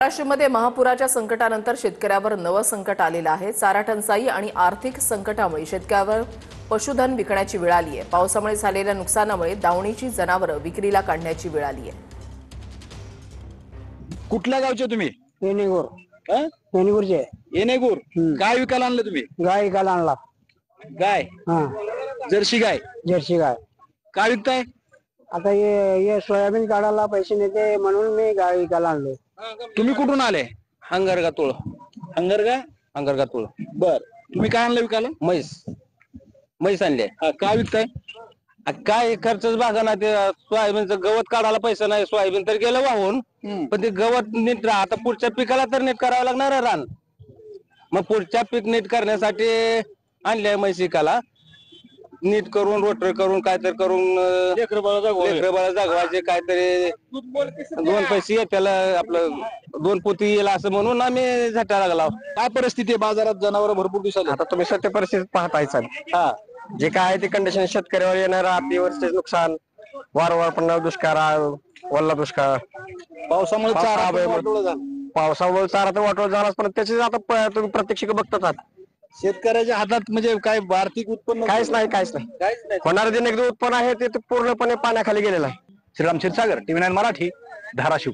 महाराष्ट्रामध्ये महापुराच्या संकटानंतर शेतकऱ्यावर नवं संकट आलेलं आहे। चारा टंचाई आणि आर्थिक संकटामुळे शेतकऱ्यावर पशुधन विकण्याची वेळ आली आहे। पावसामुळे झालेल्या नुकसानामुळे दावणीची जनावरं विक्रीला काढण्याची वेळ आली आहे। कुठल्या गावचे तुम्ही? येणेगूर हं? येणेगूरचे येणेगूर. काय विकायला आणलं तुम्ही? गाय विकायला आणला। गाय, हा, जर्सी गाय. जर्सी गाय। काय विकताय? आता ये सोयाबीन काढायला पैसे नेते म्हणून मी गाय विकायला आणले। तुम्ही कुठून आले? अंगरगातुळ हंगरगा. अंगरगातुळ बर, तुम्ही काय आणलं विकायला? म्हैस आणले। हा, काय विकताय? काय खर्चच भागा ना ते सोयाबीनचं गवत काढायला पैसा नाही। सोयाबीन तर गेलं वाहून, पण ते गवत नीट आता पुढच्या पिकाला तर नीट करावं लागणार आहे रान। मग पुढच्या पीक नीट करण्यासाठी आणले म्हैस विकायला। नीट करून रोटर करून काहीतरी करून लेकरं बाळा जागवायचे, काहीतरी दोन पैसे येत्याला आपलं दोन पोती येईल असं म्हणून आम्ही झटा लागला। काय परिस्थिती आहे बाजारात? जनावर भरपूर दिवसाले. आता तुम्ही सत्य परिस्थिती पाहताय सर. हा, जे काय आहे ते कंडिशन शेतकऱ्यावर येणारं अतिवृष्टीचे नुकसान, वारंवार पडणारा दुष्काळ, वल्ला दुष्काळ, पावसामुळे चारा पण वाटोळं झालं. पावसामुळे चारा तर वाटोळ झालाच, पण त्याचे आता तुम्ही प्रत्यक्ष बघताच आहात. शेतकऱ्याच्या हातात म्हणजे काय आर्थिक उत्पन्न काहीच नाही. काहीच नाही. होणारं जे नगदी उत्पन्न आहे ते पूर्णपणे पाण्याखाली गेलेलं आहे. श्रीराम क्षीरसागर, TV9 मराठी, धाराशिव.